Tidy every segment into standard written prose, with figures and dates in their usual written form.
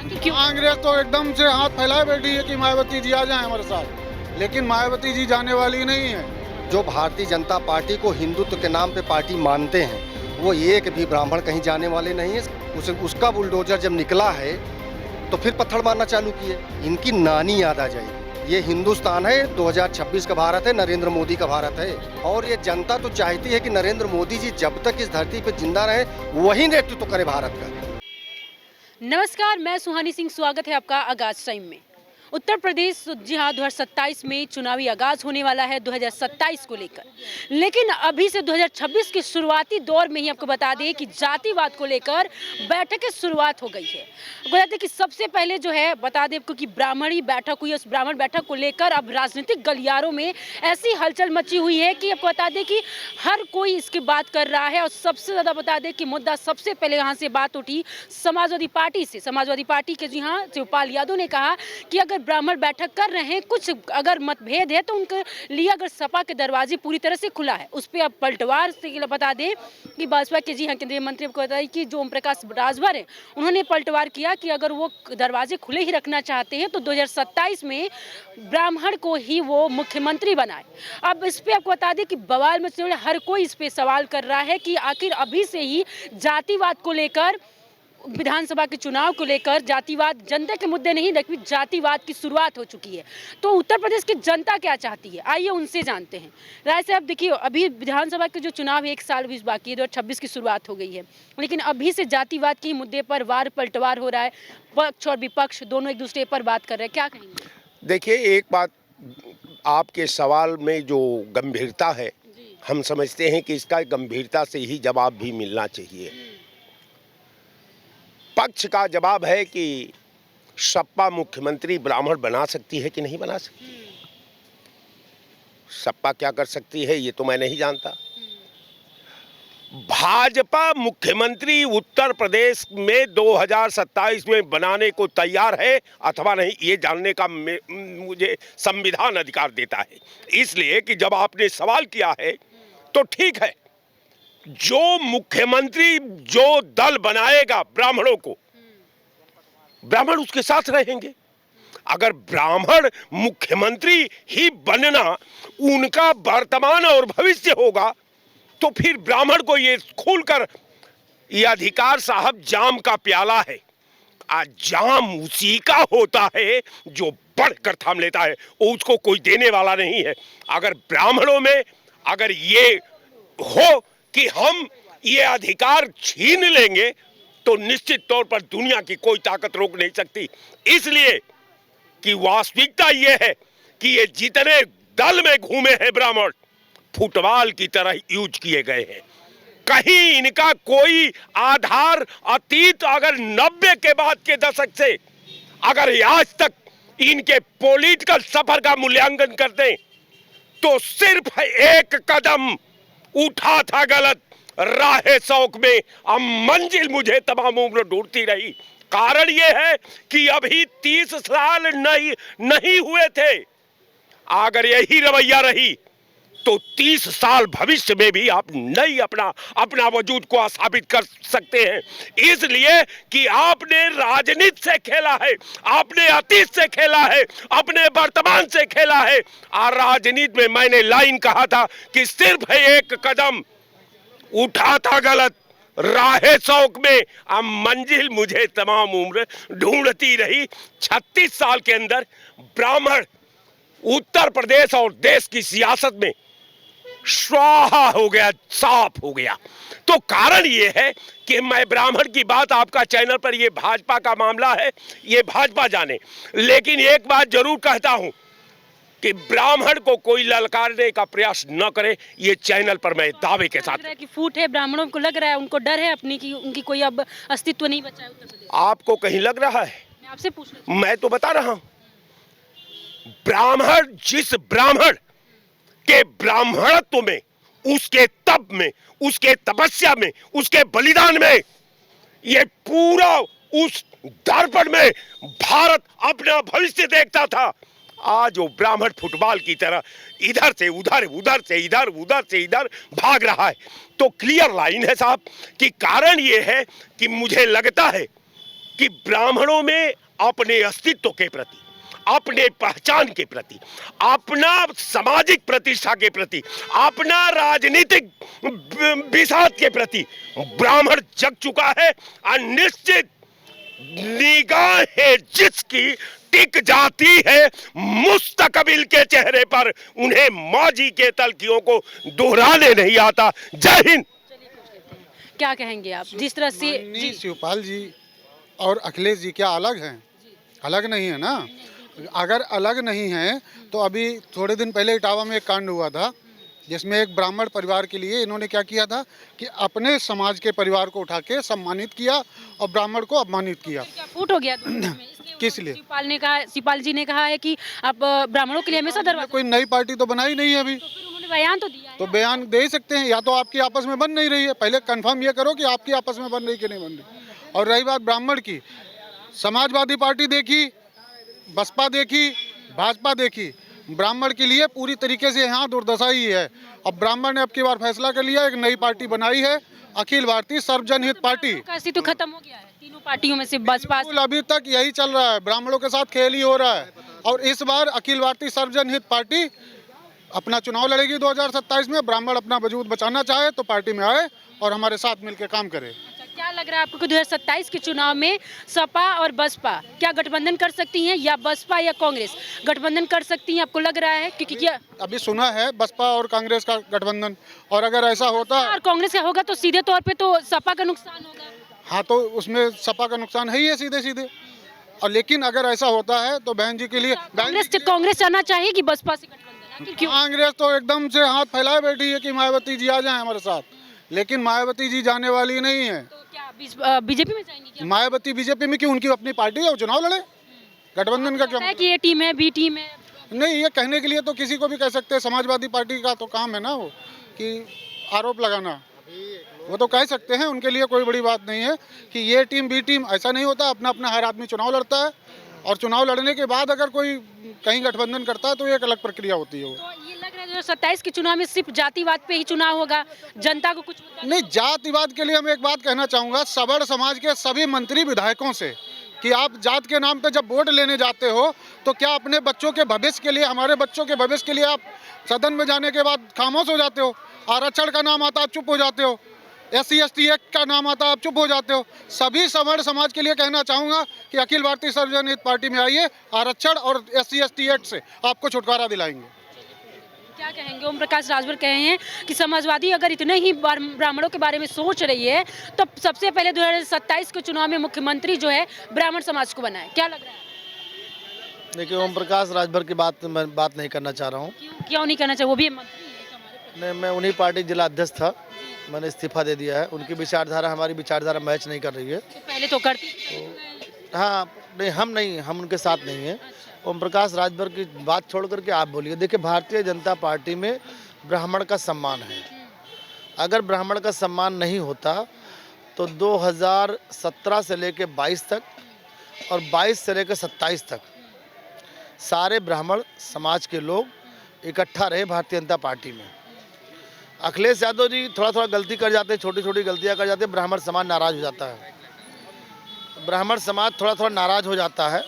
क्यों? कांग्रेस तो एकदम से हाथ फैलाए बैठी है कि मायावती जी आ जाएं हमारे साथ, लेकिन मायावती जी जाने वाली नहीं है। जो भारतीय जनता पार्टी को हिंदुत्व के नाम पे पार्टी मानते हैं, वो एक भी ब्राह्मण कहीं जाने वाले नहीं है। उसका बुलडोजर जब निकला है तो फिर पत्थर मारना चालू किए। इनकी नानी याद आ जाएगी। ये हिंदुस्तान है, 2026 का भारत है, नरेंद्र मोदी का भारत है। और ये जनता तो चाहती है कि नरेंद्र मोदी जी जब तक इस धरती पे जिंदा रहे वही नेतृत्व करे भारत का। नमस्कार, मैं सुहानी सिंह। स्वागत है आपका आगाज टाइम में। उत्तर प्रदेश, जी हाँ, 2027 में चुनावी आगाज होने वाला है 2027 को लेकर। लेकिन अभी से 2026 के शुरुआती दौर में ही आपको बता दें कि जातिवाद को लेकर बैठक की शुरुआत हो गई है। बता दें कि सबसे पहले जो है बता दें आपको कि ब्राह्मणी बैठक हुई। उस ब्राह्मण बैठक को लेकर अब राजनीतिक गलियारों में ऐसी हलचल मची हुई है कि आपको बता दें कि हर कोई इसकी बात कर रहा है। और सबसे ज़्यादा बता दें कि मुद्दा सबसे पहले यहाँ से बात उठी समाजवादी पार्टी से। समाजवादी पार्टी के जी हाँ शिवपाल यादव ने कहा कि अगर ब्राह्मण बैठक कर रहे हैं, कुछ अगर मतभेद है तो उनके लिए अगर सपा के दरवाजे पूरी तरह से खुला है। उस पर अब पलटवार से बता दें कि भाजपा के जी हाँ केंद्रीय मंत्री को बताया कि जो ओम प्रकाश राजभर है उन्होंने पलटवार किया कि अगर वो दरवाजे खुले ही रखना चाहते हैं तो 2027 में ब्राह्मण को ही वो मुख्यमंत्री बनाए। अब इस पे आपको बता दें कि बवाल में हर कोई इस पे सवाल कर रहा है कि आखिर अभी से ही जातिवाद को लेकर, विधानसभा के चुनाव को लेकर जातिवाद जनता के मुद्दे नहीं बल्कि जातिवाद की शुरुआत हो चुकी है। तो उत्तर प्रदेश की जनता क्या चाहती है, आइए उनसे जानते हैं। राय साहब, देखिए अभी विधानसभा के जो चुनाव है 1 साल भी बाकी है, 2026 की शुरुआत हो गई है, लेकिन अभी से जातिवाद के मुद्दे पर वार पलटवार हो रहा है। पक्ष और विपक्ष दोनों एक दूसरे पर बात कर रहे हैं, क्या कहेंगे? देखिए, एक बात, आपके सवाल में जो गंभीरता है, हम समझते हैं कि इसका गंभीरता से ही जवाब भी मिलना चाहिए। पक्ष का जवाब है कि सपा मुख्यमंत्री ब्राह्मण बना सकती है कि नहीं बना सकती। सपा क्या कर सकती है ये तो मैं नहीं जानता। भाजपा मुख्यमंत्री उत्तर प्रदेश में 2027 में बनाने को तैयार है अथवा नहीं, ये जानने का मुझे संविधान अधिकार देता है। इसलिए कि जब आपने सवाल किया है तो ठीक है, जो मुख्यमंत्री जो दल बनाएगा ब्राह्मणों को, ब्राह्मण उसके साथ रहेंगे। अगर ब्राह्मण मुख्यमंत्री ही बनना उनका वर्तमान और भविष्य होगा तो फिर ब्राह्मण को ये खुलकर ये अधिकार, साहब जाम का प्याला है, आज जाम उसी का होता है जो बढ़कर थाम लेता है, उसको कोई देने वाला नहीं है। अगर ब्राह्मणों में अगर ये हो कि हम ये अधिकार छीन लेंगे तो निश्चित तौर पर दुनिया की कोई ताकत रोक नहीं सकती। इसलिए कि वास्तविकता ये है कि ये जितने दल में घूमे हैं ब्राह्मण, फुटबॉल की तरह यूज किए गए हैं। कहीं इनका कोई आधार अतीत अगर 90 के बाद के दशक से अगर आज तक इनके पॉलिटिकल सफर का मूल्यांकन कर दें तो सिर्फ एक कदम उठा था गलत, राहे शौक में अब मंजिल मुझे तमाम उम्र ढूंढती रही। कारण यह है कि अभी 30 साल नहीं हुए थे। अगर यही रवैया रही तो 30 साल भविष्य में भी आप नहीं अपना वजूद को साबित कर सकते हैं। इसलिए कि आपने राजनीति से खेला है, आपने अतीत से खेला है, अपने वर्तमान से खेला है। और राजनीति में मैंने लाइन कहा था कि सिर्फ एक कदम उठा था गलत, राहे शौक में अब मंजिल मुझे तमाम उम्र ढूंढती रही। 36 साल के अंदर ब्राह्मण उत्तर प्रदेश और देश की सियासत में स्वाहा हो गया, साफ हो गया। तो कारण ये है कि मैं ब्राह्मण की बात आपका चैनल पर, ये भाजपा का मामला है, ये भाजपा जाने, लेकिन एक बात जरूर कहता हूं कि ब्राह्मण को कोई ललकारने का प्रयास न करे, ये चैनल पर मैं दावे के साथ। कि फूट है ब्राह्मणों को, लग रहा है उनको डर है अपनी की उनकी कोई अब अस्तित्व नहीं बचा है उत्तर प्रदेश। आपको कहीं लग रहा है? मैं आपसे पूछ रहा हूं। मैं तो बता रहा हूं, ब्राह्मण जिस ब्राह्मण के ब्राह्मणत्व में, उसके तप में, उसके तपस्या में, उसके बलिदान में, ये पूरा उस दर्पण में भारत अपना भविष्य देखता था। आज वो ब्राह्मण फुटबॉल की तरह इधर से उधर, उधर से इधर, उधर से इधर भाग रहा है। तो क्लियर लाइन है साहब कि कारण ये है कि मुझे लगता है कि ब्राह्मणों में अपने अस्तित्व के प्रति, अपने पहचान के प्रति, अपना सामाजिक प्रतिष्ठा के प्रति, अपना राजनीतिक विषाद के प्रति ब्राह्मण जग चुका है और निश्चित निगाहें जिसकी टिक जाती है मुस्तकबिल के चेहरे पर, उन्हें माजी के तलखियों को दोहराने नहीं आता। जय हिंद। क्या कहेंगे आप जिस तरह से माननीय शिवपाल जी और अखिलेश जी क्या अलग हैं? अलग नहीं है ना। अगर अलग नहीं है तो अभी थोड़े दिन पहले इटावा में एक कांड हुआ था जिसमें एक ब्राह्मण परिवार के लिए इन्होंने क्या किया था कि अपने समाज के परिवार को उठा के सम्मानित किया और ब्राह्मण को अपमानित किया। क्या फूट हो गया दोनों में? इसलिए किस लिए? शिवपाल जी ने कहा है कि आप ब्राह्मणों के लिए हमेशा दरवाजा। कोई नई पार्टी तो बनाई नहीं है अभी, तो फिर उन्होंने बयान तो दिया है तो ना। बयान दे ही सकते हैं। या तो आपकी आपस में बन नहीं रही है, पहले कंफर्म ये करो कि आपकी आपस में बन रही कि नहीं बन रही। और रही बात ब्राह्मण की, समाजवादी पार्टी देखी, बसपा देखी, भाजपा देखी, ब्राह्मण के लिए पूरी तरीके से यहाँ दुर्दशा ही है। अब ब्राह्मण ने अब की बार फैसला कर लिया, एक नई पार्टी बनाई है, अखिल भारतीय सर्वजनहित पार्टी। का अस्तित्व खत्म हो गया है तीनों पार्टियों में से बसपा बिल्कुल, अभी तक यही चल रहा है, ब्राह्मणों के साथ खेल ही हो रहा है। और इस बार अखिल भारतीय सर्वजनहित पार्टी अपना चुनाव लड़ेगी 2027 में। ब्राह्मण अपना वजूद बचाना चाहे तो पार्टी में आए और हमारे साथ मिलकर काम करे। अच्छा, क्या लग रहा है आपको कि 2027 के चुनाव में सपा और बसपा क्या गठबंधन कर सकती हैं, या बसपा या कांग्रेस गठबंधन कर सकती हैं? आपको लग रहा है क्योंकि क्या अभी सुना है बसपा और कांग्रेस का गठबंधन, और अगर ऐसा होता और कांग्रेस का होगा तो सीधे तौर पे तो सपा का नुकसान होगा। हाँ, तो उसमें सपा का नुकसान है ही है सीधे सीधे। और लेकिन अगर ऐसा होता है तो बहन जी के लिए कांग्रेस चाहना चाहिए कि बसपा से गठबंधन, आखिर क्यों? कांग्रेस तो एकदम से हाथ फैलाए बैठी है कि मायावती जी आ जाएं हमारे साथ, लेकिन मायावती जी जाने वाली नहीं है। तो क्या बीजेपी में जाएंगी क्या? मायावती बीजेपी में क्यों? उनकी अपनी पार्टी है, वो चुनाव लड़े, गठबंधन का क्या? है कि ये टीम है, बी टीम है। नहीं, ये कहने के लिए तो किसी को भी कह सकते हैं। समाजवादी पार्टी का तो काम है ना वो कि आरोप लगाना, वो तो कह सकते हैं, उनके लिए कोई बड़ी बात नहीं है कि ये टीम बी टीम। ऐसा नहीं होता, अपना अपना हर आदमी चुनाव लड़ता है और चुनाव लड़ने के बाद अगर कोई कहीं गठबंधन करता है तो एक अलग प्रक्रिया होती है वो। तो ये लग रहा है 2027 के चुनाव में सिर्फ जातिवाद पे ही चुनाव होगा, जनता को कुछ नहीं, जातिवाद के लिए मैं एक बात कहना चाहूँगा सवर्ण समाज के सभी मंत्री विधायकों से कि आप जात के नाम पे जब वोट लेने जाते हो तो क्या अपने बच्चों के भविष्य के लिए, हमारे बच्चों के भविष्य के लिए आप सदन में जाने के बाद खामोश हो जाते हो? आरक्षण का नाम आता आप चुप हो जाते हो, SC ST एक्ट का नाम आता आप चुप हो जाते हो। सभी सवर्ण समाज के लिए कहना चाहूँगा कि अखिल भारतीय सर्वजनहित पार्टी में आइए, आरक्षण और SC ST एक्ट से आपको छुटकारा दिलाएंगे। क्या कहेंगे? ओम प्रकाश राजभर कहे हैं कि समाजवादी अगर इतने ही ब्राह्मणों के बारे में सोच रही है तो सबसे पहले 2027 के चुनाव में मुख्यमंत्री जो है ब्राह्मण समाज को बनाए। क्या लग रहा है? देखिए, ओम प्रकाश राजभर की मैं बात नहीं करना चाह रहा हूँ। क्यों नहीं करना चाहिए? वो भी मंत्री है हमारे। नहीं, मैं उन्हीं पार्टी जिला अध्यक्ष था, मैंने इस्तीफा दे दिया है। उनकी विचारधारा हमारी विचारधारा मैच नहीं कर रही है। तो पहले तो करती तो हाँ, नहीं, हम उनके साथ नहीं हैं। ओम प्रकाश राजभर की बात छोड़ करके आप बोलिए। देखिए, भारतीय जनता पार्टी में ब्राह्मण का सम्मान है। अगर ब्राह्मण का सम्मान नहीं होता तो 2017 से लेकर 22 तक और 22 से लेकर 27 तक सारे ब्राह्मण समाज के लोग इकट्ठा रहे भारतीय जनता पार्टी में। अखिलेश यादव जी थोड़ा गलती कर जाते हैं, छोटी छोटी गलतियां कर जाते हैं, ब्राह्मण समाज नाराज हो जाता है। ब्राह्मण समाज थोड़ा नाराज हो जाता है।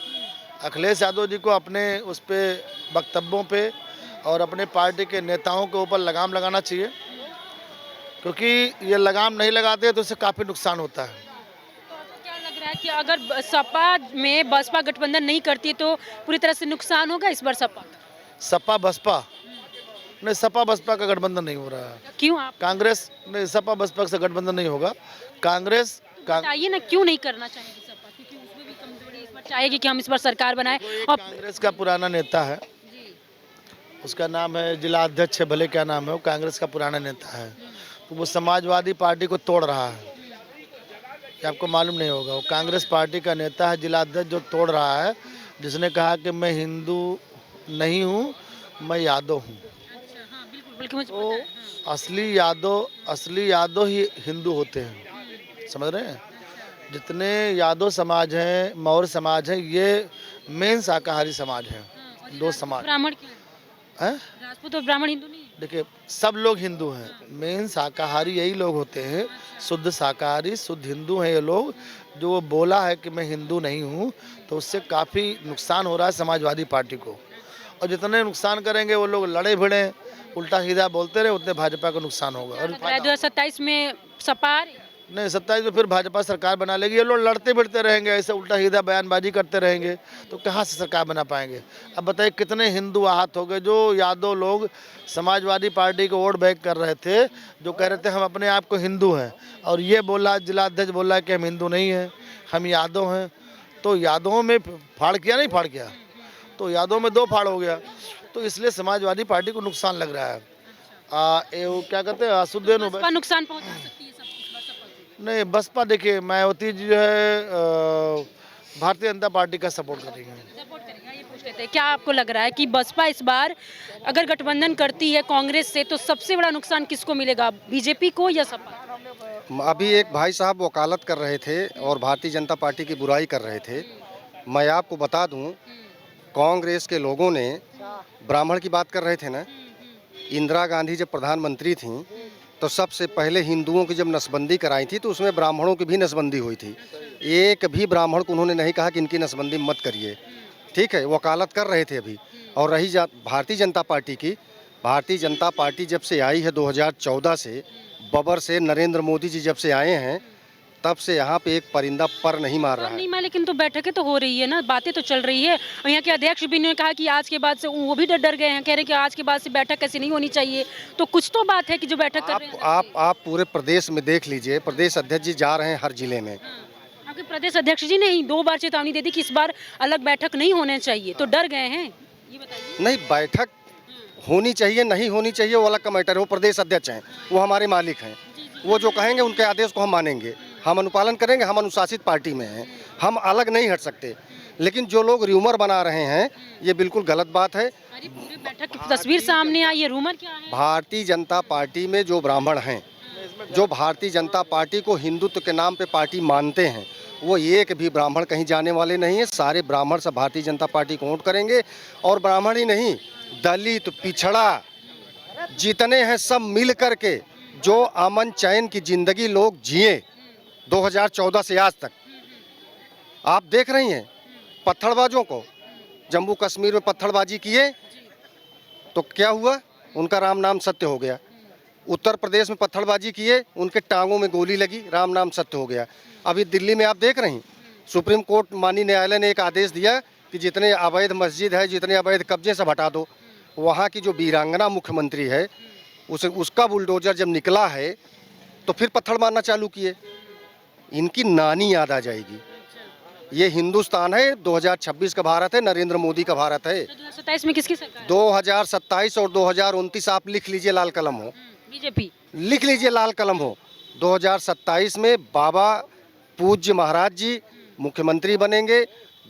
अखिलेश यादव जी को अपने उस पे वक्तव्यों पे और अपने पार्टी के नेताओं के ऊपर लगाम लगाना चाहिए, क्योंकि ये लगाम नहीं लगाते तो इससे काफ़ी नुकसान होता है। तो क्या लग रहा है कि अगर सपा में बसपा गठबंधन नहीं करती तो पूरी तरह से नुकसान होगा इस बार सपा बसपा नहीं, सपा बसपा का गठबंधन नहीं हो रहा है। क्यों? आप कांग्रेस नहीं, सपा बसपा से गठबंधन नहीं होगा। कांग्रेस बताइए ना, क्यों नहीं करना चाहिए सपा? क्योंकि उसमें भी कमजोरी इस बार चाहेगी कि हम इस बार सरकार बनाए। और कांग्रेस का पुराना नेता है, उसका नाम है जिला अध्यक्ष है, भले क्या नाम है, वो कांग्रेस का पुराना नेता है। तो वो समाजवादी पार्टी को तोड़ रहा है, ये आपको मालूम नहीं होगा। वो कांग्रेस पार्टी का नेता है, जिला अध्यक्ष, जो तोड़ रहा है, जिसने कहा कि मैं हिंदू नहीं हूँ, मैं यादव हूँ। तो असली यादव ही हिंदू होते हैं, समझ रहे हैं? जितने यादव समाज हैं, मौर्य समाज है, ये मेन शाकाहारी समाज है। दो समाज, ब्राह्मण हैं? राजपूत और ब्राह्मण हिंदू नहीं है? देखिए सब लोग हिंदू हैं, मेन शाकाहारी यही लोग होते हैं, शुद्ध शाकाहारी शुद्ध हिंदू हैं ये लोग। जो वो बोला है कि मैं हिंदू नहीं हूँ, तो उससे काफ़ी नुकसान हो रहा है समाजवादी पार्टी को। और जितने नुकसान करेंगे वो लोग लड़े भिड़े उल्टा सीधा बोलते रहे, उतने भाजपा को नुकसान होगा। और लग रहा है 2027 में सपा आ रही है? नहीं 27 में फिर भाजपा सरकार बना लेगी। ये लोग लड़ते भिड़ते रहेंगे, ऐसे उल्टा सीधा बयानबाजी करते रहेंगे, तो कहाँ से सरकार बना पाएंगे। अब बताइए कितने हिंदू आहत हो गए। जो यादव लोग समाजवादी पार्टी को वोट बैक कर रहे थे, जो कह रहे थे हम अपने आप को हिंदू हैं, और ये बोला जिलाध्यक्ष बोला कि हम हिंदू नहीं हैं, हम यादव हैं। तो यादवों में फाड़ किया नहीं फाड़ किया, तो यादवों में 2 फाड़ हो गया। तो इसलिए समाजवादी पार्टी को नुकसान लग रहा है। वो क्या कहते हैं असुद्दीन बसपा नुकसान पहुंचा सकती है सब कुछ बसपा से। नहीं बसपा देखिए मायावती जी जो है भारतीय जनता पार्टी का सपोर्ट कर रही है। सपोर्ट करेगा, ये पूछ लेते हैं क्या आपको लग रहा है कि बसपा इस बार अगर गठबंधन करती है कांग्रेस से तो सबसे बड़ा नुकसान किसको मिलेगा, बीजेपी को या सपा? अभी एक भाई साहब वकालत कर रहे थे और भारतीय जनता पार्टी की बुराई कर रहे थे। मैं आपको बता दूं, कांग्रेस के लोगों ने ब्राह्मण की बात कर रहे थे ना, इंदिरा गांधी जब प्रधानमंत्री थीं तो सबसे पहले हिंदुओं की जब नसबंदी कराई थी तो उसमें ब्राह्मणों की भी नसबंदी हुई थी। एक भी ब्राह्मण को उन्होंने नहीं कहा कि इनकी नसबंदी मत करिए, ठीक है, वकालत कर रहे थे अभी। और रही भारतीय जनता पार्टी की, भारतीय जनता पार्टी जब से आई है 2014 से, बबर से नरेंद्र मोदी जी जब से आए हैं, तब से यहाँ पे एक परिंदा पर नहीं मार रहा है। नहीं मार, लेकिन तो बैठकें तो हो रही है ना, बातें तो चल रही है। और यहाँ के अध्यक्ष भी ने कहा कि आज के बाद से वो भी डर गए हैं, कह रहे हैं कि आज के बाद से बैठक ऐसी नहीं होनी चाहिए। तो कुछ तो बात है कि जो बैठक कर रहे हैं। आप पूरे प्रदेश में देख लीजिए, प्रदेश अध्यक्ष जी जा रहे हैं हर जिले में। आपके प्रदेश अध्यक्ष जी ने ही 2 बार चेतावनी दे दी कि इस बार अलग बैठक नहीं होने चाहिए, तो डर गए हैं, ये बताइए। नहीं, बैठक होनी चाहिए नहीं होनी चाहिए वो अलग का मैटर है। वो प्रदेश अध्यक्ष हैं, वो हमारे मालिक हैं, वो जो कहेंगे उनके आदेश को हम मानेंगे, हम अनुपालन करेंगे। हम अनुशासित पार्टी में हैं, हम अलग नहीं हट सकते। लेकिन जो लोग रूमर बना रहे हैं ये बिल्कुल गलत बात है। अरे पूरे बैठक की तस्वीर सामने आई, ये रूमर क्या है? भारतीय जनता पार्टी में जो ब्राह्मण हैं, जो भारतीय जनता पार्टी को हिंदुत्व के नाम पे पार्टी मानते हैं, वो एक भी ब्राह्मण कहीं जाने वाले नहीं है। सारे ब्राह्मण सब भारतीय जनता पार्टी को वोट करेंगे। और ब्राह्मण ही नहीं, दलित पिछड़ा जितने हैं सब मिल करके जो अमन चैन की जिंदगी लोग जिए 2014 से आज तक, आप देख रही हैं पत्थरबाजों को, जम्मू कश्मीर में पत्थरबाजी किए तो क्या हुआ, उनका राम नाम सत्य हो गया। उत्तर प्रदेश में पत्थरबाजी किए, उनके टांगों में गोली लगी, राम नाम सत्य हो गया। अभी दिल्ली में आप देख रही, सुप्रीम कोर्ट माननीय न्यायालय ने एक आदेश दिया कि जितने अवैध मस्जिद है, जितने अवैध कब्जे सब हटा दो। वहाँ की जो वीरांगना मुख्यमंत्री है, उसका बुलडोजर जब निकला है तो फिर पत्थर मारना चालू किए। इनकी नानी याद आ जाएगी। ये हिंदुस्तान है, 2026 का भारत है, नरेंद्र मोदी का भारत है। 2027 में किसकी सरकार है? 2027 और 2029 आप लिख लीजिए, लाल कलम हो, बीजेपी। लिख लीजिए, लाल कलम हो। 2027 में बाबा पूज्य महाराज जी मुख्यमंत्री बनेंगे।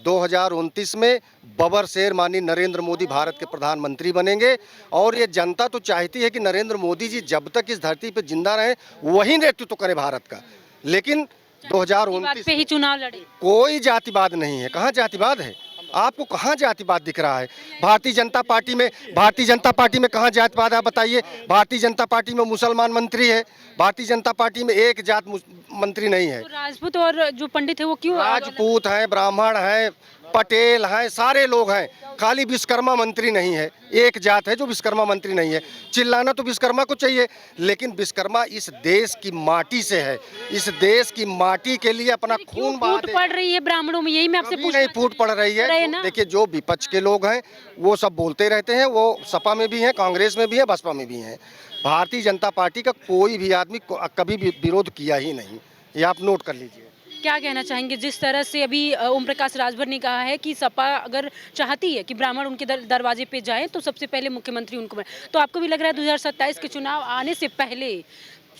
2029 में बबर शेर माननीय नरेंद्र मोदी भारत के प्रधानमंत्री बनेंगे। और ये जनता तो चाहती है कि नरेंद्र मोदी जी जब तक इस धरती पर जिंदा रहें वही नेतृत्व करें भारत का। लेकिन 2029 पे ही चुनाव लड़े, कोई जातिवाद नहीं है। कहाँ जातिवाद है? आपको कहाँ जातिवाद दिख रहा है? भारतीय जनता पार्टी में कहाँ जातिवाद है बताइए? भारतीय जनता पार्टी में मुसलमान मंत्री है, भारतीय जनता पार्टी में एक जात मंत्री नहीं है। तो राजपूत और जो पंडित है वो क्यों? राजपूत हैं, ब्राह्मण हैं, पटेल हैं, सारे लोग हैं। खाली विश्वकर्मा मंत्री नहीं है, एक जात है जो विश्वकर्मा मंत्री नहीं है। चिल्लाना तो विश्वकर्मा को चाहिए, लेकिन विश्वकर्मा इस देश की माटी से है, इस देश की माटी के लिए अपना खून बहा फूट पड़ रही है ब्राह्मणों में, यही मैं आपसे पूछ नहीं फूट पड़ रही है। देखिए जो विपक्ष के लोग हैं वो सब बोलते रहते हैं, वो सपा में भी हैं, कांग्रेस में भी है, बसपा में भी हैं। भारतीय जनता पार्टी का कोई भी आदमी कभी भी विरोध किया ही नहीं, ये आप नोट कर लीजिए। क्या कहना चाहेंगे जिस तरह से अभी ओम प्रकाश राजभर ने कहा है कि सपा अगर चाहती है कि ब्राह्मण उनके दरवाजे पे जाएं तो सबसे पहले मुख्यमंत्री उनको बने, तो आपको भी लग रहा है 2027 के चुनाव आने से पहले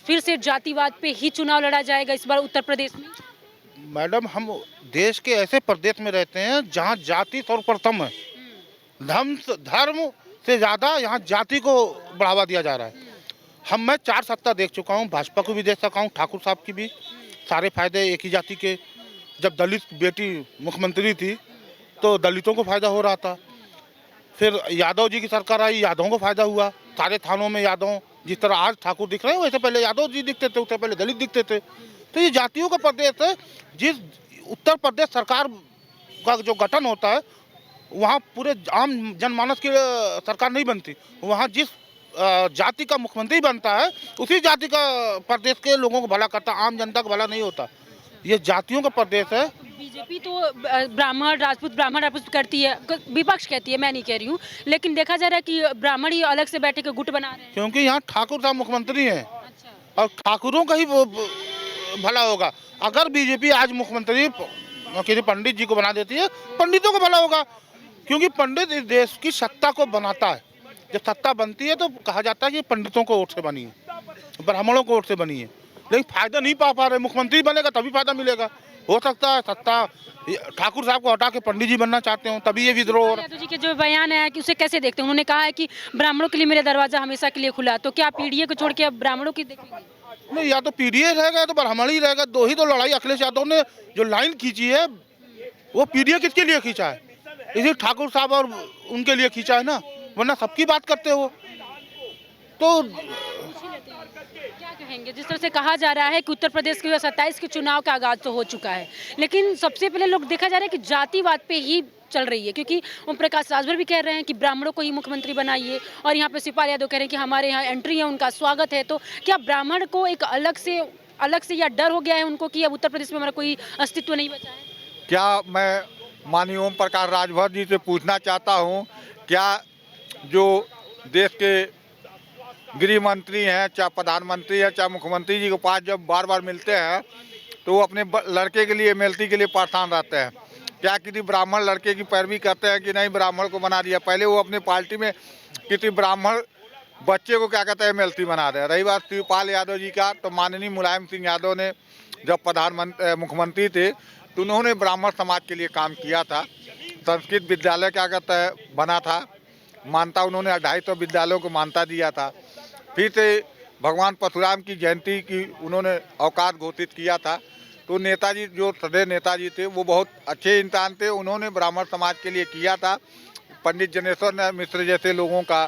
फिर से जातिवाद पे ही चुनाव लड़ा जाएगा इस बार उत्तर प्रदेश में? मैडम, हम देश के ऐसे प्रदेश में रहते हैं जहाँ जाति सर्वप्रथम है। धर्म से ज़्यादा यहाँ जाति को बढ़ावा दिया जा रहा है। मैं 4 सत्ता देख चुका हूँ, भाजपा को भी देख चुका हूँ, ठाकुर साहब की भी। सारे फायदे एक ही जाति के। जब दलित बेटी मुख्यमंत्री थी तो दलितों को फायदा हो रहा था। फिर यादव जी की सरकार आई, यादवों को फायदा हुआ, सारे थानों में यादव, जिस तरह आज ठाकुर दिख रहे हैं वैसे पहले यादव जी दिखते थे, उससे पहले दलित दिखते थे। तो ये जातियों का प्रदेश है। जिस उत्तर प्रदेश सरकार का जो गठन होता है वहाँ पूरे आम जनमानस की सरकार नहीं बनती, वहाँ जिस जाति का मुख्यमंत्री बनता है उसी जाति का प्रदेश के लोगों को भला करता, आम जनता का भला नहीं होता। ये जातियों का प्रदेश है। बीजेपी तो ब्राह्मण राजपूत करती है, विपक्ष कहती है, मैं नहीं कह रही हूँ, लेकिन देखा जा रहा है कि ब्राह्मण ही अलग से बैठे के गुट बना रहे हैं। क्योंकि यहाँ ठाकुर साहब मुख्यमंत्री हैं अच्छा। और ठाकुरों का ही भला होगा। अगर बीजेपी आज मुख्यमंत्री किसी पंडित जी को बना देती है, पंडितों को भला होगा, क्योंकि पंडित इस देश की सत्ता को बनाता है। जब सत्ता बनती है तो कहा जाता है कि पंडितों को वोट से बनी है, ब्राह्मणों को वोट से बनी है, लेकिन फायदा नहीं पा रहे। मुख्यमंत्री बनेगा तभी फायदा मिलेगा। हो सकता है सत्ता ठाकुर साहब को हटा के पंडित जी बनना चाहते हो, तभी ये विद्रोह। यादव जी के जो बयान है कि उसे कैसे देखते हैं? उन्होंने कहा है कि ब्राह्मणों के लिए मेरा दरवाजा हमेशा के लिए खुला, तो क्या पीडीए को छोड़ के अब ब्राह्मणों की देखेंगे? नहीं, या तो पीडीए रहेगा या तो ब्राह्मण ही रहेगा। दो ही तो लड़ाई अखिलेश यादव ने जो लाइन खींची है वो पीडीए किसके लिए खींचा है? इसी ठाकुर साहब और उनके लिए खींचा है ना, वरना सबकी बात करते हो तो। क्या कहेंगे? जिस तरह से कहा जा रहा है कि उत्तर प्रदेश के 27 के चुनाव का आगाज तो हो चुका है, लेकिन सबसे पहले लोग देखा जा रहा है कि जातिवाद पे ही चल रही है, क्योंकि ओम प्रकाश राजभर भी कह रहे हैं कि ब्राह्मणों को ही मुख्यमंत्री बनाइए, और यहाँ पे शिवपाल यादव कह रहे हैं कि हमारे यहाँ एंट्री है, उनका स्वागत है। तो क्या ब्राह्मण को एक अलग से या डर हो गया है उनको कि अब उत्तर प्रदेश में हमारा कोई अस्तित्व नहीं बचा है? क्या मैं माननीय ओम प्रकाश राजभर जी से पूछना चाहता हूँ, क्या जो देश के गृह मंत्री हैं, चाहे प्रधानमंत्री है, चाहे मुख्यमंत्री जी के पास जब बार बार मिलते हैं तो वो अपने लड़के के लिए, एमएलसी के लिए परेशान रहते हैं? क्या किसी ब्राह्मण लड़के की पैरवी करते हैं कि नहीं ब्राह्मण को बना दिया? पहले वो अपनी पार्टी में किसी ब्राह्मण बच्चे को क्या कहते हैं एमएलसी बना रहे हैं। रही बात शिवपाल यादव जी का, तो माननीय मुलायम सिंह यादव ने जब मुख्यमंत्री थे तो उन्होंने ब्राह्मण समाज के लिए काम किया था। संस्कृत विद्यालय क्या कहते हैं बना था, मान्यता उन्होंने 250 विद्यालयों को मान्यता दिया था। फिर से भगवान परशुराम की जयंती की उन्होंने अवकाश घोषित किया था। तो नेताजी जो सदैव नेताजी थे वो बहुत अच्छे इंसान थे, उन्होंने ब्राह्मण समाज के लिए किया था। पंडित जनेश्वर मिश्र जैसे लोगों का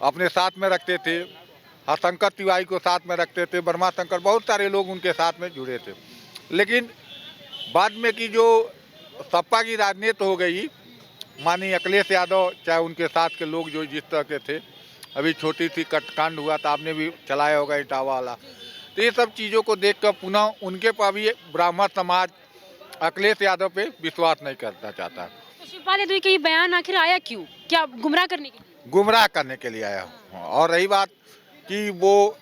अपने साथ में रखते थे, हरशंकर तिवारी को साथ में रखते थे, वर्मा शंकर, बहुत सारे लोग उनके साथ में जुड़े थे। लेकिन बाद में की जो सपा की राजनीति हो गई, माननीय अखिलेश यादव चाहे उनके साथ के लोग जो जिस तरह के थे, अभी छोटी सी कटकांड हुआ था, आपने भी चलाया होगा इटावा वाला, तो ये सब चीज़ों को देखकर पुनः उनके पर भी ब्राह्मण समाज अखिलेश यादव पे विश्वास नहीं करना चाहता। तो शिवपाल यादव का ये बयान आखिर आया क्यों? क्या गुमराह करने के लिए? गुमराह करने के लिए आया हूँ। और रही बात कि वो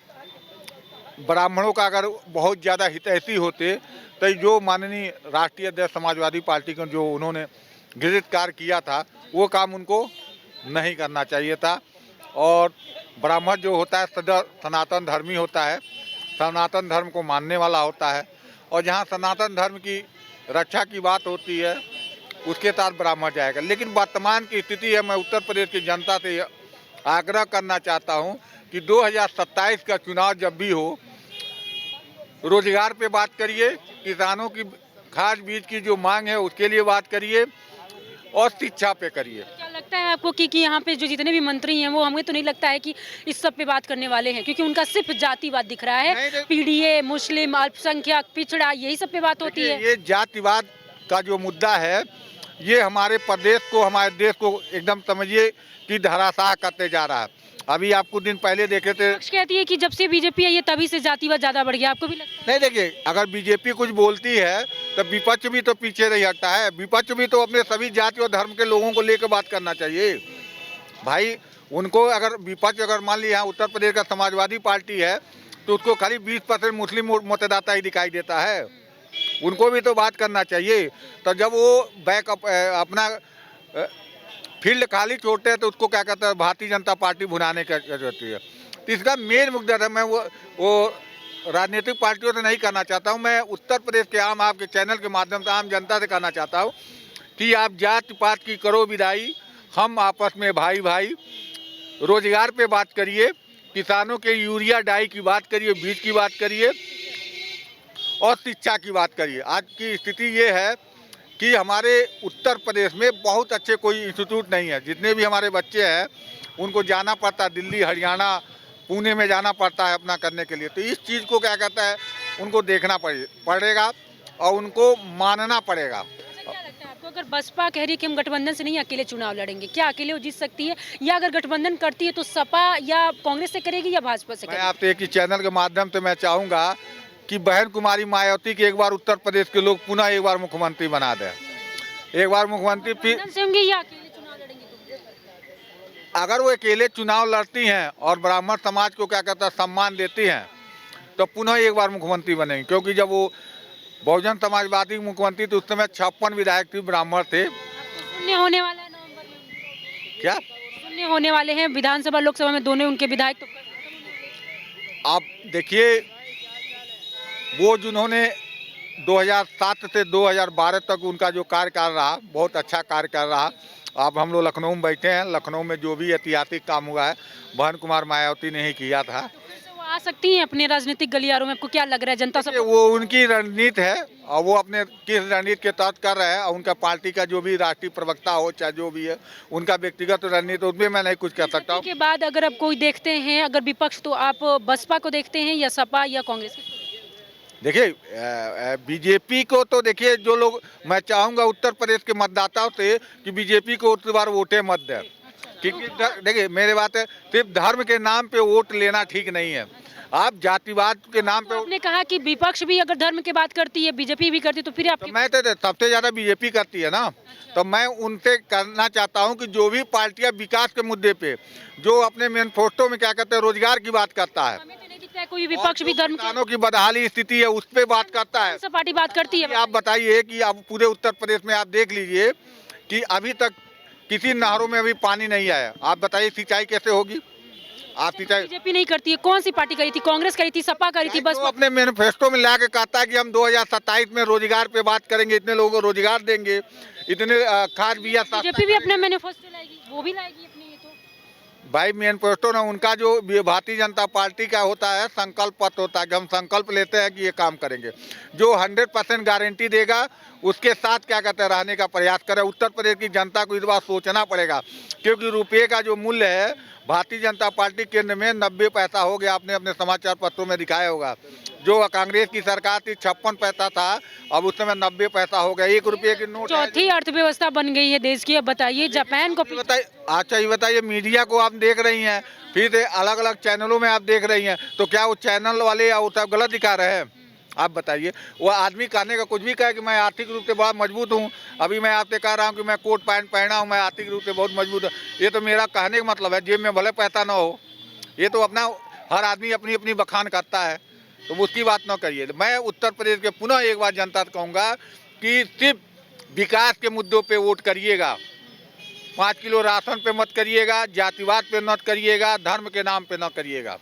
ब्राह्मणों का अगर बहुत ज़्यादा हितैषी होते तो जो माननीय राष्ट्रीय अध्यक्ष समाजवादी पार्टी का जो उन्होंने गृहित कार्य किया था वो काम उनको नहीं करना चाहिए था। और ब्राह्मण जो होता है सदा सनातन धर्मी होता है, सनातन धर्म को मानने वाला होता है, और जहाँ सनातन धर्म की रक्षा की बात होती है उसके साथ ब्राह्मण जाएगा। लेकिन वर्तमान की स्थिति है, मैं उत्तर प्रदेश की जनता से आग्रह करना चाहता हूँ कि 2027 का चुनाव जब भी हो, रोजगार पे बात करिए, किसानों की खाद बीज की जो मांग है उसके लिए बात करिए, और शिक्षा पे करिए। क्या लगता है आपको कि यहाँ पे जो जितने भी मंत्री हैं वो, हमें तो नहीं लगता है कि इस सब पे बात करने वाले हैं, क्योंकि उनका सिर्फ जातिवाद दिख रहा है, पीडीए, मुस्लिम, अल्पसंख्यक, पिछड़ा, यही सब पे बात होती है। ये जातिवाद का जो मुद्दा है ये हमारे प्रदेश को, हमारे देश को एकदम समझिए कि धराशाह करते जा रहा है। अभी आप कुछ दिन पहले देखे थे, कहती है कि जब से बीजेपी आई है तभी से जातिवाद ज्यादा बढ़ गया, आपको भी लगता है? नहीं देखिए, अगर बीजेपी कुछ बोलती है तो विपक्ष भी तो पीछे नहीं हटता है। विपक्ष भी तो अपने सभी जाति और धर्म के लोगों को लेकर बात करना चाहिए भाई। उनको अगर विपक्ष, अगर मान लिया यहाँ उत्तर प्रदेश का समाजवादी पार्टी है तो उसको खाली 20% मुस्लिम मतदाता ही दिखाई देता है, उनको भी तो बात करना चाहिए। तो जब वो अपना फील्ड खाली छोड़ते हैं तो उसको क्या कहते हैं, भारतीय जनता पार्टी भुनाने की जरूरत है। तो इसका मेन मुद्दा है, मैं वो राजनीतिक पार्टियों से नहीं करना चाहता हूँ, मैं उत्तर प्रदेश के आम, आपके चैनल के माध्यम से आम जनता से कहना चाहता हूँ कि आप जात पात की करो विदाई, हम आपस में भाई भाई। रोजगार पे बात करिए, किसानों के यूरिया डाई की बात करिए, बीज की बात करिए, और शिक्षा की बात करिए। आज की स्थिति ये है कि हमारे उत्तर प्रदेश में बहुत अच्छे कोई इंस्टीट्यूट नहीं है। जितने भी हमारे बच्चे हैं उनको जाना पड़ता है दिल्ली, हरियाणा, पुणे में जाना पड़ता है अपना करने के लिए। तो इस चीज़ को क्या कहता है, उनको देखना पड़ेगा और उनको मानना पड़ेगा। क्या लगता है आपको, अगर बसपा कह रही है कि हम गठबंधन से नहीं अकेले चुनाव लड़ेंगे, क्या अकेले वो जीत सकती है, या अगर गठबंधन करती है तो सपा या कांग्रेस से करेगी या भाजपा से मैं करेगी? आपसे एक ही चैनल के माध्यम से मैं चाहूँगा कि बहन कुमारी मायावती के एक बार उत्तर प्रदेश के लोग पुनः एक बार मुख्यमंत्री बना दें। एक बार मुख्यमंत्री फिर गठबंधन से होंगे या अकेले चुनाव लड़ेंगे तो? अगर वो अकेले चुनाव लड़ती हैं और ब्राह्मण समाज को क्या कहता है सम्मान देती हैं तो पुनः एक बार मुख्यमंत्री बनेंगे। क्योंकि जब वो बहुजन समाजवादी मुख्यमंत्री थे उस समय 56 विधायक थे ब्राह्मण थे। शून्य होने वाला है नवंबर में, क्या शून्य होने वाले हैं विधानसभा लोकसभा में, दोनों उनके विधायक तो आप देखिए, वो जिन्होंने 2007 से 2012 तक उनका जो कार्यकाल रहा बहुत अच्छा कार्यकाल रहा। अब हम लोग लखनऊ में बैठे हैं, लखनऊ में जो भी ऐतिहासिक काम हुआ है बहन कुमार मायावती ने ही किया था। वैसे वो आ सकती हैं अपने राजनीतिक गलियारों में, आपको क्या लग रहा है? जनता सब वो उनकी रणनीति है और वो अपने किस रणनीति के तहत कर रहे हैं और उनका पार्टी का जो भी राष्ट्रीय प्रवक्ता हो चाहे जो भी है उनका व्यक्तिगत रणनीति, उसमें मैं नहीं कुछ कह सकता हूँ। के बाद अगर आप कोई देखते हैं, अगर विपक्ष, तो आप बसपा को देखते हैं या सपा या कांग्रेस? देखिए बीजेपी को तो देखिए जो लोग, मैं चाहूँगा उत्तर प्रदेश के मतदाताओं से कि बीजेपी को उस बार वोटें मत दें। क्योंकि देखिए मेरी बात है, सिर्फ धर्म के नाम पे वोट लेना ठीक नहीं है। आप जातिवाद के नाम पे आपने कहा कि विपक्ष भी अगर धर्म की बात करती है, बीजेपी भी करती है, तो फिर आप तो मैं तो सबसे ज़्यादा बीजेपी करती है ना। तो मैं उनसे करना चाहता हूं कि जो भी पार्टियां विकास के मुद्दे पे जो अपने मैनिफेस्टो में क्या कहते हैं रोजगार की बात करता है, हमें तो नहीं दिखता है कोई विपक्ष भी धर्म की किसानों की बदहाली स्थिति है उस पर बात करता है। सब पार्टी बात करती है। आप बताइए कि आप पूरे उत्तर प्रदेश में आप देख लीजिए कि अभी तक किसी नहरों में अभी पानी नहीं आया। आप बताइए सिंचाई कैसे होगी? आप सिंचाई बीजेपी नहीं करती है, कौन सी पार्टी करी थी? कांग्रेस करी थी, सपा करी थी, बस तो अपने मैनिफेस्टो में ला के कहता है कि हम 2027 में रोजगार पे बात करेंगे, इतने लोगों को रोजगार देंगे, इतने खाद बिया। बीजेपी भी अपने मैनिफेस्टो लाएगी, वो भी लाएगी अपने। ये तो भाई मैनिफेस्टो ना उनका जो भारतीय जनता पार्टी का होता है संकल्प पत्र होता है कि हम संकल्प लेते हैं कि ये काम करेंगे, जो 100% गारंटी देगा उसके साथ क्या कहते हैं रहने का प्रयास करें। उत्तर प्रदेश की जनता को इस बार सोचना पड़ेगा क्योंकि रुपये का जो मूल्य है भारतीय जनता पार्टी केंद्र में 90 पैसा हो गया। आपने अपने समाचार पत्रों में दिखाया होगा। जो कांग्रेस की सरकार थी 56 पैसा था, अब उस समय 90 पैसा हो गया। 1 रुपये की नोट। चौथी अर्थव्यवस्था बन गई है देश की। अब बताइए, जापान को बताइए। अच्छा ये बताइए, मीडिया को आप देख रही हैं, फिर अलग अलग चैनलों में आप देख रही हैं, तो क्या वो चैनल वाले या वो सब गलत दिखा रहे हैं? आप बताइए। वो आदमी कहने का कुछ भी कहे कि मैं आर्थिक रूप से बहुत मजबूत हूँ, अभी मैं आपसे कह रहा हूँ कि मैं कोट पैंट पहना हूँ, मैं आर्थिक रूप से बहुत मजबूत हूँ, ये तो मेरा कहने का मतलब है। जेब में भले पैसा ना हो, ये तो अपना हर आदमी अपनी अपनी बखान करता है, तो उसकी बात ना करिए। मैं उत्तर प्रदेश के पुनः एक बार जनता से कहूँगा कि सिर्फ विकास के मुद्दों पे वोट करिएगा, 5 किलो राशन पे मत करिएगा, जातिवाद पे मत करिएगा, धर्म के नाम पे ना करिएगा,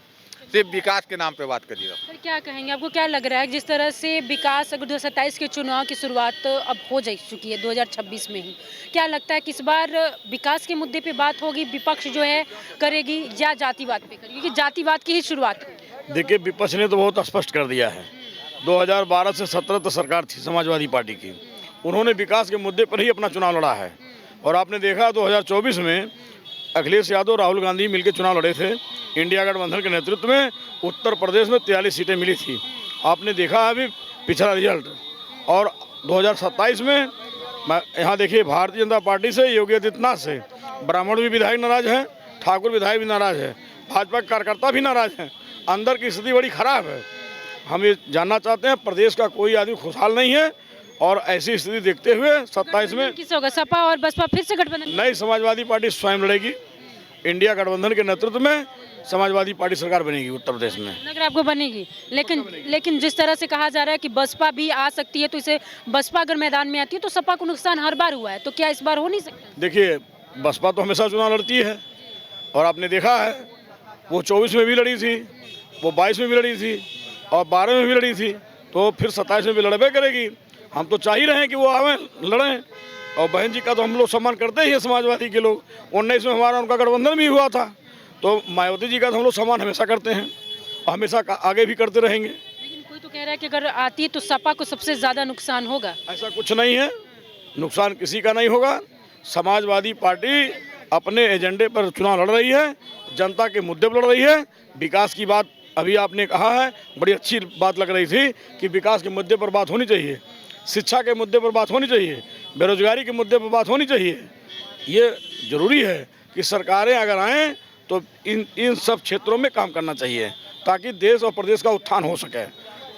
सिर्फ विकास के नाम पे बात करिएगा। सर क्या कहेंगे, आपको क्या लग रहा है जिस तरह से विकास, अगर 2027 के चुनाव की शुरुआत अब हो जा चुकी है 2026 में ही, क्या लगता है कि इस बार विकास के मुद्दे पे बात होगी, विपक्ष जो है करेगी, या जातिवाद पे करेगी? क्योंकि जातिवाद की ही शुरुआत है। देखिए विपक्ष ने तो बहुत स्पष्ट कर दिया है। 2012 से 17 तक सरकार थी समाजवादी पार्टी की, उन्होंने विकास के मुद्दे पर ही अपना चुनाव लड़ा है। और आपने देखा 2024 में अखिलेश यादव राहुल गांधी मिलकर चुनाव लड़े थे इंडिया गठबंधन के नेतृत्व में। उत्तर प्रदेश में 43 सीटें मिली थी। आपने देखा अभी पिछला रिजल्ट। और 2027 में यहाँ देखिए भारतीय जनता पार्टी से योगी आदित्यनाथ से ब्राह्मण भी विधायक नाराज हैं, ठाकुर विधायक भी नाराज है, भाजपा के कार्यकर्ता भी नाराज हैं। अंदर की स्थिति बड़ी खराब है। हम ये जानना चाहते हैं, प्रदेश का कोई आदमी खुशहाल नहीं है और ऐसी स्थिति देखते हुए 27 में किस होगा, सपा और बसपा फिर से गठबंधन? नई समाजवादी पार्टी स्वयं लड़ेगी। इंडिया गठबंधन के नेतृत्व में समाजवादी पार्टी सरकार बनेगी उत्तर प्रदेश में। लग रहा है आपको बनेगी, लेकिन जिस तरह से कहा जा रहा है कि बसपा भी आ सकती है, तो इसे बसपा अगर मैदान में आती है तो सपा को नुकसान हर बार हुआ है, तो क्या इस बार हो नहीं सकता? देखिए बसपा तो हमेशा चुनाव लड़ती है और आपने देखा है वो 24 में भी लड़ी थी, वो 22 में भी लड़ी थी और 12 में भी लड़ी थी, तो फिर 27 में भी लड़बे करेगी। हम तो चाह ही रहे हैं कि वो आवें लड़ें। और बहन जी का तो हम लोग सम्मान करते ही हैं समाजवादी के लोग। 19 में हमारा उनका गठबंधन भी हुआ था, तो मायावती जी का तो हम लोग सम्मान हमेशा करते हैं और हमेशा आगे भी करते रहेंगे। लेकिन कोई तो कह रहा है कि अगर आती है तो सपा को सबसे ज़्यादा नुकसान होगा। ऐसा कुछ नहीं है, नुकसान किसी का नहीं होगा। समाजवादी पार्टी अपने एजेंडे पर चुनाव लड़ रही है, जनता के मुद्दे पर लड़ रही है। विकास की बात अभी आपने कहा है, बड़ी अच्छी बात लग रही थी कि विकास के मुद्दे पर बात होनी चाहिए, शिक्षा के मुद्दे पर बात होनी चाहिए, बेरोजगारी के मुद्दे पर बात होनी चाहिए। ये ज़रूरी है कि सरकारें अगर आएँ तो इन सब क्षेत्रों में काम करना चाहिए ताकि देश और प्रदेश का उत्थान हो सके।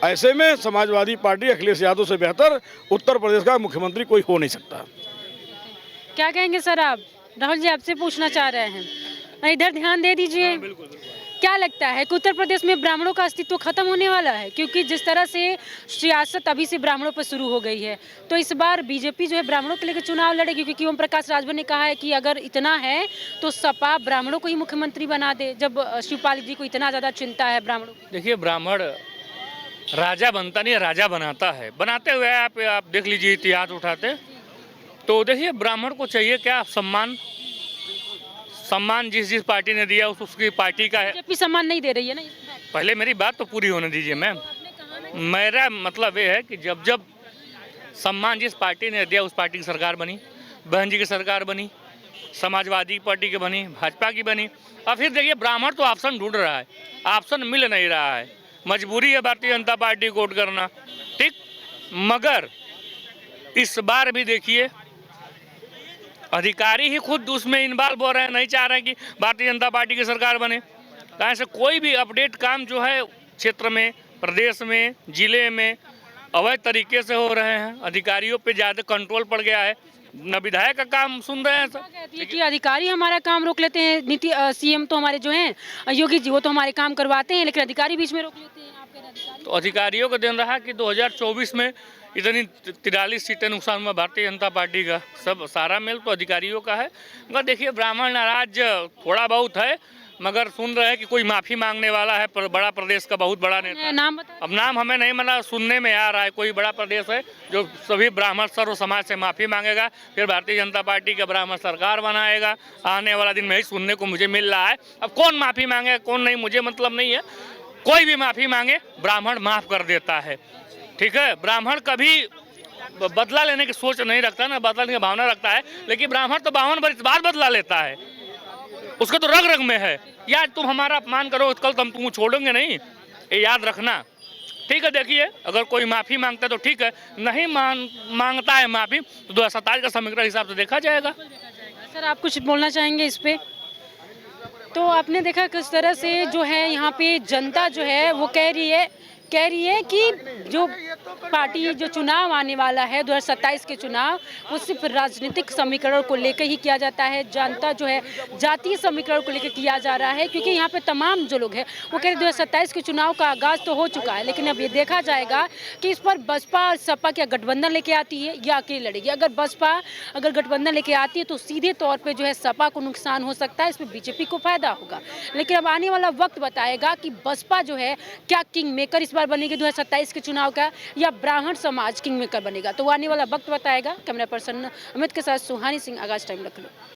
ऐसे में समाजवादी पार्टी अखिलेश यादव से बेहतर उत्तर प्रदेश का मुख्यमंत्री कोई हो नहीं सकता। क्या कहेंगे सर आप? राहुल जी आपसे पूछना चाह रहे हैं, इधर ध्यान दे दीजिए। क्या लगता है कि उत्तर प्रदेश में ब्राह्मणों का अस्तित्व खत्म होने वाला है? क्योंकि जिस तरह से सियासत अभी से ब्राह्मणों पर शुरू हो गई है, तो इस बार बीजेपी जो है ब्राह्मणों के लेकर चुनाव लड़ेगी, क्योंकि ओम प्रकाश राजभर ने कहा है कि अगर इतना है तो सपा ब्राह्मणों को ही मुख्यमंत्री बना दे, जब शिवपाल जी को इतना ज़्यादा चिंता है ब्राह्मणों की। देखिए, ब्राह्मण राजा बनता नहीं, राजा बनाता है। बनाते हुए आप देख लीजिए, इतिहास उठाते तो देखिए ब्राह्मण को चाहिए क्या? सम्मान जिस पार्टी ने दिया उसकी पार्टी का है। बीजेपी सम्मान नहीं दे रही है ना। पहले मेरी बात तो पूरी होने दीजिए मैम। मेरा मतलब ये है कि जब सम्मान जिस पार्टी ने दिया उस पार्टी की सरकार बनी, बहन जी की सरकार बनी, समाजवादी पार्टी की बनी, भाजपा की बनी। और फिर देखिए ब्राह्मण तो ऑप्शन ढूंढ रहा है, ऑप्शन मिल नहीं रहा है, मजबूरी है भारतीय जनता पार्टी को वोट करना, ठीक। मगर इस बार भी देखिए अधिकारी ही खुद उसमें इन्वॉल्व हो रहे हैं, नहीं चाह रहे हैं कि भारतीय जनता पार्टी की सरकार बने। कहाँ से कोई भी अपडेट काम जो है क्षेत्र में, प्रदेश में, जिले में अवैध तरीके से हो रहे हैं। अधिकारियों पे ज़्यादा कंट्रोल पड़ गया है, न विधायक का काम सुन रहे हैं सब। कहती है कि अधिकारी हमारा काम रोक लेते हैं, नीति सीएम तो हमारे जो हैं योगी जी, वो तो हमारे काम करवाते हैं, लेकिन अधिकारी बीच में रोक लेते हैं। आप कह रहे हैं अधिकारी? तो अधिकारियों को दिन रहा कि 2024 में इतनी 43 सीटें नुकसान हुआ भारतीय जनता पार्टी का, सब सारा मेल तो अधिकारियों का है। मगर देखिए ब्राह्मण नाराज थोड़ा बहुत है, मगर सुन रहे हैं कि कोई माफ़ी मांगने वाला है, बड़ा प्रदेश का बहुत बड़ा नेता। नाम बता। अब नाम हमें नहीं माना, सुनने में आ रहा है कोई बड़ा प्रदेश है जो सभी ब्राह्मण सर्व समाज से माफ़ी मांगेगा, फिर भारतीय जनता पार्टी का ब्राह्मण सरकार बनाएगा। आने वाला दिन में ही सुनने को मुझे मिल रहा है। अब कौन माफ़ी मांगे कौन नहीं मुझे मतलब नहीं है, कोई भी माफ़ी मांगे ब्राह्मण माफ़ कर देता है, ठीक है। ब्राह्मण कभी बदला लेने की सोच नहीं रखता ना, बदला लेने की भावना रखता है, लेकिन ब्राह्मण तो 52 वर्ष बाद बदला लेता है, उसको तो रग रग में है। यार तुम हमारा अपमान करो, कल तुम छोड़ोगे नहीं, ये याद रखना, ठीक है। देखिए अगर कोई माफ़ी मांगता है तो ठीक है, नहीं मांगता है माफ़ी तो 2027 का समीकरण हिसाब से देखा जाएगा। सर आप कुछ बोलना चाहेंगे इस पे? तो आपने देखा किस तरह से जो है यहाँ पे जनता जो है वो कह रही है कि जो पार्टी जो चुनाव आने वाला है 2027 के चुनाव, वो सिर्फ राजनीतिक समीकरण को लेकर ही किया जाता है। जनता जो है जातीय समीकरण को लेकर किया जा रहा है, क्योंकि यहाँ पे तमाम जो लोग हैं वो कह रहे 2027 के चुनाव का आगाज़ तो हो चुका है, लेकिन अब ये देखा जाएगा कि इस पर बसपा और सपा क्या गठबंधन लेके आती है या अकेले लड़ेगी। अगर बसपा गठबंधन लेके आती है तो सीधे तौर पर जो है सपा को नुकसान हो सकता है, इसमें बीजेपी को फायदा होगा। लेकिन अब आने वाला वक्त बताएगा कि बसपा जो है क्या किंग मेकर इस बार बनेगी 2027 के चुनाव का, या ब्राह्मण समाज किंग मेकर बनेगा, तो वो आने वाला वक्त बताएगा। कैमरा पर्सन अमित के साथ सुहानी सिंह, आगाज टाइम लखनऊ।